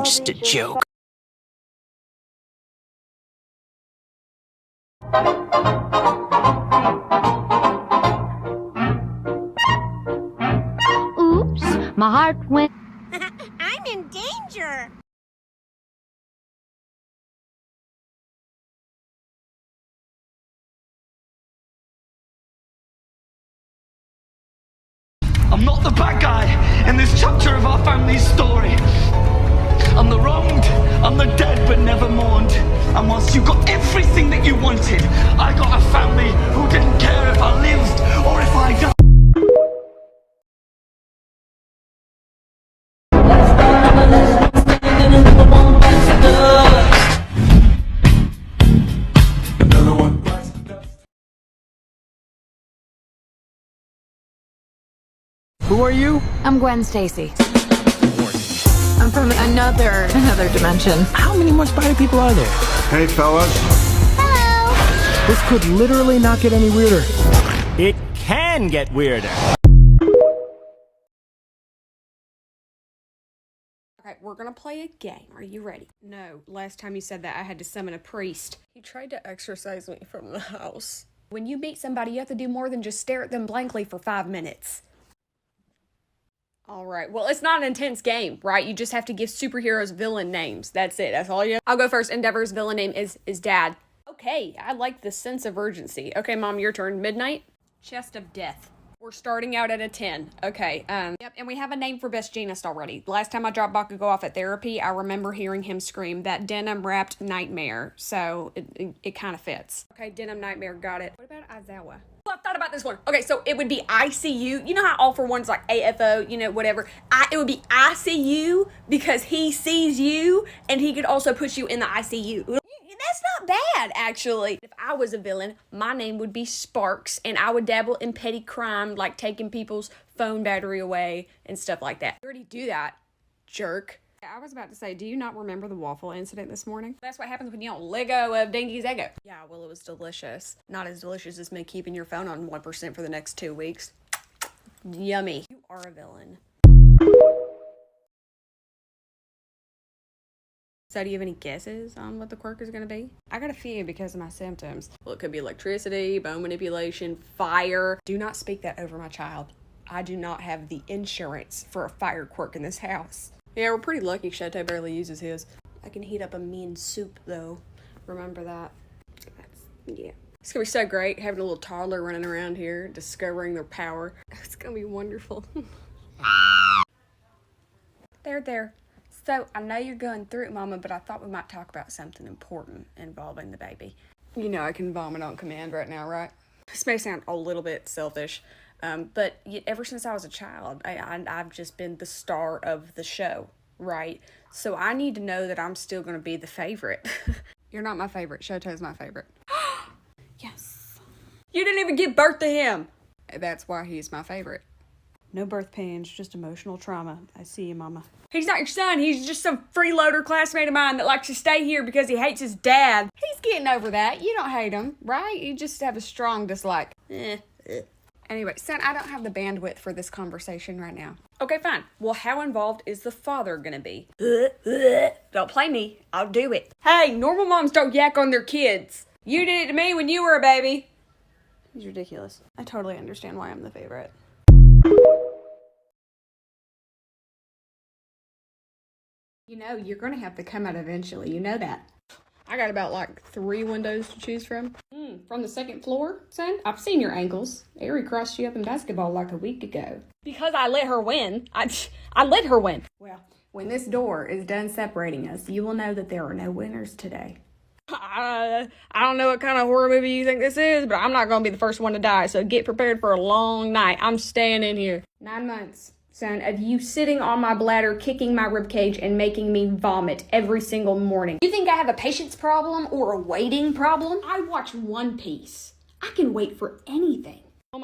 just a joke. Oops, my heart went. I'm in danger. I'm not the bad guy in this chapter of our family's story. I'm the wronged, I'm the dead but never mourned. And once you got everything that you wanted, I got a family who didn't care if I lived or if I died. Who are you? I'm Gwen Stacy. I'm from another dimension. How many more spider people are there? Hey, fellas. Hello. This could literally not get any weirder. It can get weirder. Okay, we're gonna play a game. Are you ready? No, last time you said that I had to summon a priest. He tried to exorcise me from the house. When you meet somebody, you have to do more than just stare at them blankly for 5 minutes. Alright, well, it's not an intense game, right? You just have to give superheroes villain names. That's it, that's all you have. I'll go first. Endeavor's villain name is Dad. Okay, I like the sense of urgency. Okay, Mom, your turn. Midnight? Chest of Death. We're starting out at a 10. Okay, yep, and we have a name for Best Jeanist already. Last time I dropped Bakugo off at therapy, I remember hearing him scream that denim-wrapped nightmare, so it kind of fits. Okay, denim nightmare, got it. What about Aizawa? Well, I thought about this one. Okay, so it would be ICU. You know how all for one's like AFO, you know, whatever. It would be ICU because he sees you and he could also put you in the ICU. That's not bad, actually. If I was a villain, my name would be Sparks, and I would dabble in petty crime, like taking people's phone battery away and stuff like that. You already do that, jerk. I was about to say, do you not remember the waffle incident this morning? That's what happens when you don't let go of Denki's ego. Yeah, well, it was delicious. Not as delicious as me keeping your phone on 1% for the next 2 weeks. Yummy. You are a villain. So do you have any guesses on what the quirk is going to be? I got a few because of my symptoms. Well, it could be electricity, bone manipulation, fire. Do not speak that over my child. I do not have the insurance for a fire quirk in this house. Yeah, we're pretty lucky Chateau barely uses his. I can heat up a mean soup, though. Remember that. Yeah. It's going to be so great having a little toddler running around here, discovering their power. It's going to be wonderful. There. So, I know you're going through it, Mama, but I thought we might talk about something important involving the baby. You know I can vomit on command right now, right? This may sound a little bit selfish, but ever since I was a child, I've just been the star of the show, right? So I need to know that I'm still going to be the favorite. You're not my favorite. Shoto's my favorite. Yes. You didn't even give birth to him. That's why he's my favorite. No birth pains, just emotional trauma. I see you, Mama. He's not your son. He's just some freeloader classmate of mine that likes to stay here because he hates his dad. He's getting over that. You don't hate him, right? You just have a strong dislike. Anyway, son, I don't have the bandwidth for this conversation right now. Okay, fine. Well, how involved is the father gonna be? Don't play me. I'll do it. Hey, normal moms don't yak on their kids. You did it to me when you were a baby. He's ridiculous. I totally understand why I'm the favorite. You know, you're going to have to come out eventually. You know that. I got about like 3 windows to choose from. From the second floor, son? I've seen your ankles. Ari crossed you up in basketball like a week ago. Because I let her win. I let her win. Well, when this door is done separating us, you will know that there are no winners today. I don't know what kind of horror movie you think this is, but I'm not going to be the first one to die, so get prepared for a long night. I'm staying in here. 9 months. Son, of you sitting on my bladder, kicking my ribcage, and making me vomit every single morning. You think I have a patience problem or a waiting problem? I watch One Piece. I can wait for anything.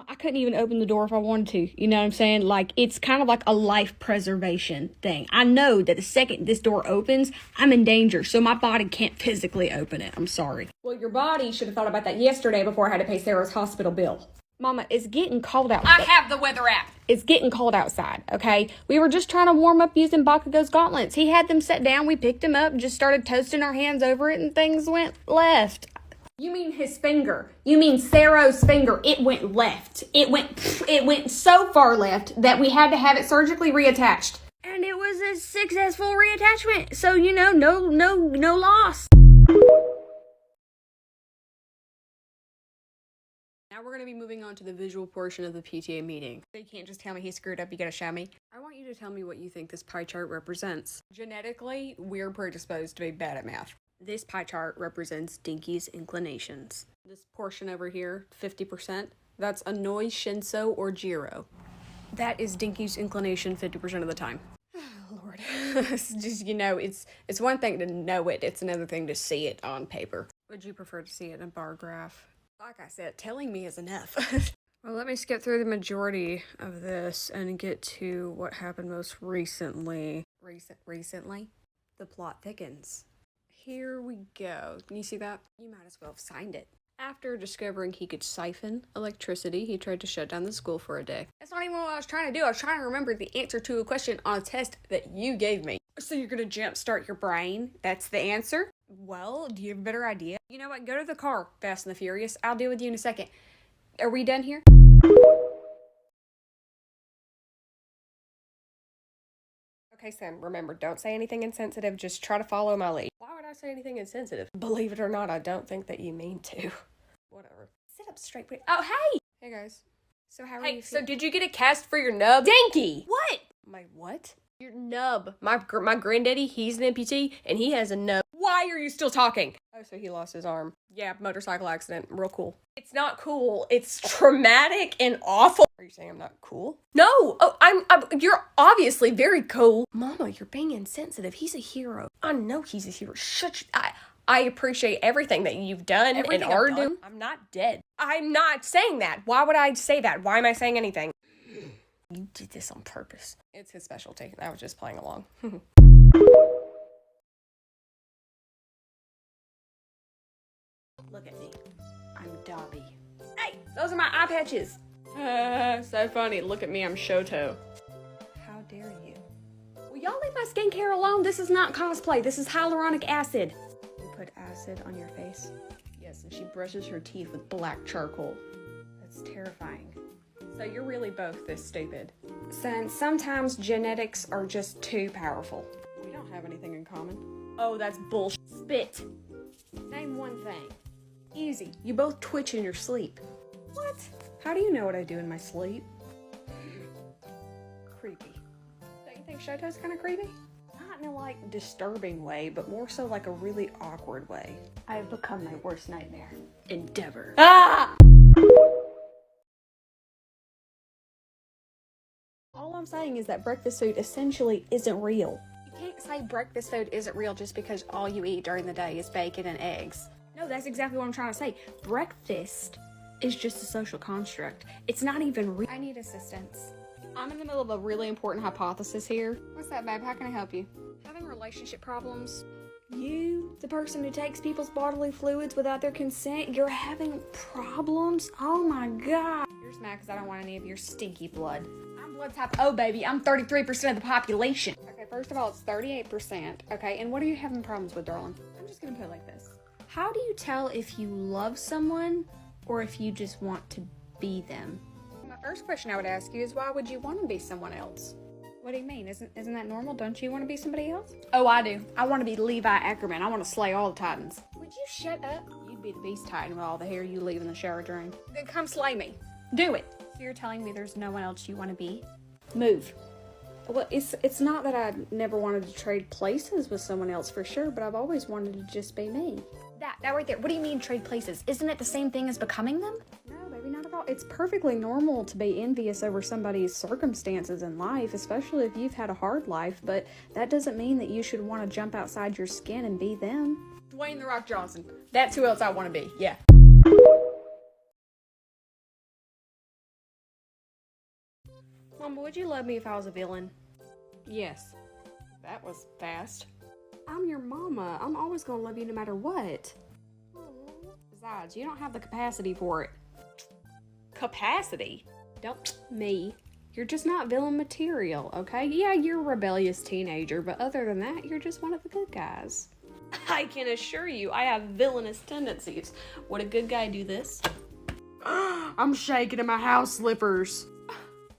I couldn't even open the door if I wanted to. You know what I'm saying? Like, it's kind of like a life preservation thing. I know that the second this door opens, I'm in danger, so my body can't physically open it. I'm sorry. Well, your body should have thought about that yesterday before I had to pay Sarah's hospital bill. Mama, it's getting cold out. I have the weather app. It's getting cold outside, okay? We were just trying to warm up using Bakugo's gauntlets. He had them set down. We picked them up and just started toasting our hands over it, and things went left. You mean his finger. You mean Saro's finger. It went left. It went so far left that we had to have it surgically reattached. And it was a successful reattachment. So, you know, no loss. Now we're going to be moving on to the visual portion of the PTA meeting. So you can't just tell me he screwed up, you gotta show me. I want you to tell me what you think this pie chart represents. Genetically, we're predisposed to be bad at math. This pie chart represents Denki's inclinations. This portion over here, 50%, that's Anoi, Shinso, or Jiro. That is Denki's inclination 50% of the time. Lord. It's just, you know, it's one thing to know it, it's another thing to see it on paper. Would you prefer to see it in a bar graph? Like I said, telling me is enough. Well, let me skip through the majority of this and get to what happened most recently. Recently? The plot thickens. Here we go. Can you see that? You might as well have signed it. After discovering he could siphon electricity, he tried to shut down the school for a day. That's not even what I was trying to do. I was trying to remember the answer to a question on a test that you gave me. So you're gonna jumpstart your brain? That's the answer? Well, do you have a better idea? You know what? Go to the car, Fast and the Furious. I'll deal with you in a second. Are we done here? Okay, Sam, remember, don't say anything insensitive. Just try to follow my lead. Why would I say anything insensitive? Believe it or not, I don't think that you mean to. Whatever. Sit up straight. Oh, hey! Hey, guys. So how are you feeling? So did you get a cast for your nub? Denki! What? My what? Your nub. My granddaddy, he's an amputee, and he has a nub. Why are you still talking? Oh, so he lost his arm. Yeah, motorcycle accident. Real cool. It's not cool. It's traumatic and awful. Are you saying I'm not cool? No! Oh, you're obviously very cool. Mama, you're being insensitive. He's a hero. I know he's a hero. I appreciate everything that you've done and are doing. I'm not dead. I'm not saying that. Why would I say that? Why am I saying anything? You did this on purpose. It's his specialty. I was just playing along. Look at me. I'm Dobby. Hey, those are my eye patches. So funny. Look at me. I'm Shoto. How dare you? Will y'all leave my skincare alone? This is not cosplay. This is hyaluronic acid. You put acid on your face? Yes, and she brushes her teeth with black charcoal. That's terrifying. So you're really both this stupid. Since sometimes genetics are just too powerful. We don't have anything in common. Oh, that's bullshit. Spit. Name one thing. Easy. You both twitch in your sleep. What? How do you know what I do in my sleep? Creepy. Don't you think Shoto's kind of creepy? Not in a, like, disturbing way, but more so like a really awkward way. I have become my worst nightmare. Endeavor. Ah! All I'm saying is that breakfast food essentially isn't real. You can't say breakfast food isn't real just because all you eat during the day is bacon and eggs. No, that's exactly what I'm trying to say. Breakfast is just a social construct. It's not even real. I need assistance. I'm in the middle of a really important hypothesis here. What's that, babe? How can I help you? Having relationship problems. You, the person who takes people's bodily fluids without their consent, you're having problems? Oh my god. You're just mad because I don't want any of your stinky blood. I'm blood type O, baby. I'm 33% of the population. Okay, first of all, it's 38%. Okay, and what are you having problems with, darling? I'm just gonna put it like this. How do you tell if you love someone or if you just want to be them? My first question I would ask you is, why would you want to be someone else? What do you mean? Isn't that normal? Don't you want to be somebody else? Oh, I do. I want to be Levi Ackerman. I want to slay all the Titans. Would you shut up? You'd be the Beast Titan with all the hair you leave in the shower drain. Then come slay me. Do it. So you're telling me there's no one else you want to be? Move. Well, it's not that I never wanted to trade places with someone else for sure, but I've always wanted to just be me. That right there. What do you mean trade places? Isn't it the same thing as becoming them? No, baby, not at all. It's perfectly normal to be envious over somebody's circumstances in life, especially if you've had a hard life, but that doesn't mean that you should want to jump outside your skin and be them. Dwayne The Rock Johnson. That's who else I want to be, yeah. Mama, would you love me if I was a villain? Yes. That was fast. I'm your mama. I'm always gonna love you no matter what. Besides, you don't have the capacity for it. capacity. Don't me. You're just not villain material, okay? Yeah, you're a rebellious teenager, but other than that, you're just one of the good guys. I can assure you, I have villainous tendencies. Would a good guy do this? I'm shaking in my house slippers.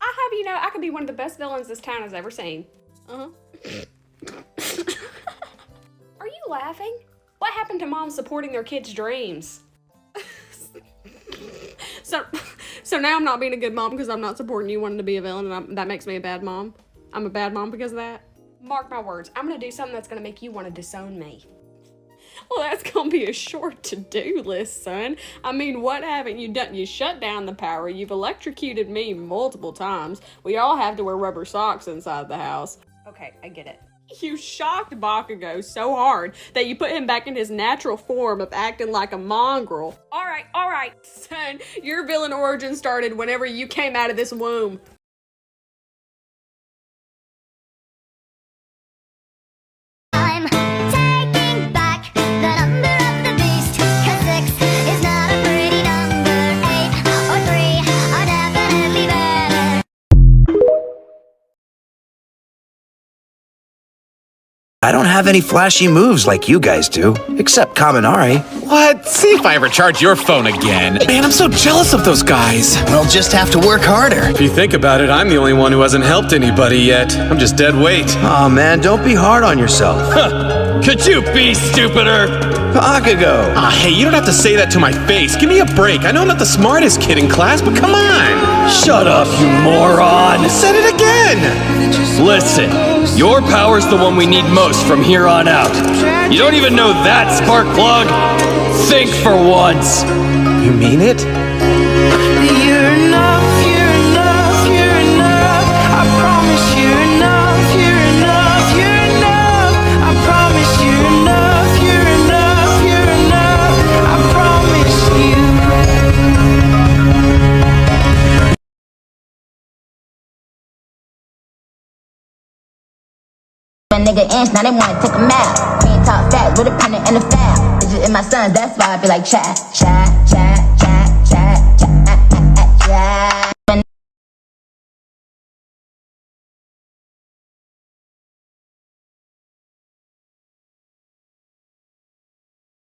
I have you know, I could be one of the best villains this town has ever seen. Are you laughing? What happened to moms supporting their kids' dreams? So now I'm not being a good mom because I'm not supporting you wanting to be a villain, and that makes me a bad mom. I'm a bad mom because of that. Mark my words, I'm gonna do something that's gonna make you want to disown me. Well, that's gonna be a short to-do list, son. I mean, what haven't you done? You shut down the power, you've electrocuted me multiple times. We all have to wear rubber socks inside the house. Okay, I get it. You shocked Bakugo so hard that you put him back in his natural form of acting like a mongrel. All right, son. Your villain origin started whenever you came out of this womb. I'm taking back the number of the beast, 'cause 6 is not a pretty number. 8 or 3 are definitely better. I don't have any flashy moves like you guys do, except Kamnari. What? See if I ever charge your phone again. Man, I'm so jealous of those guys. We'll just have to work harder. If you think about it, I'm the only one who hasn't helped anybody yet. I'm just dead weight. Aw, man, don't be hard on yourself. Could you be stupider? Bakugo! Hey, you don't have to say that to my face. Give me a break. I know I'm not the smartest kid in class, but come on. Shut up, you moron! I said it again! Listen, your power's the one we need most from here on out. You don't even know that, Sparkplug? Think for once. You mean it? You're enough, you're enough, you're enough. I promise you're enough, you're enough, you're enough. I promise you're enough, you're enough, you're enough. I promise you. A nigga inch, now they wanna take 'em out. We ain't talk fat with a penny and a foul. Bitches in my sons, that's why I be like chat, chat, chat.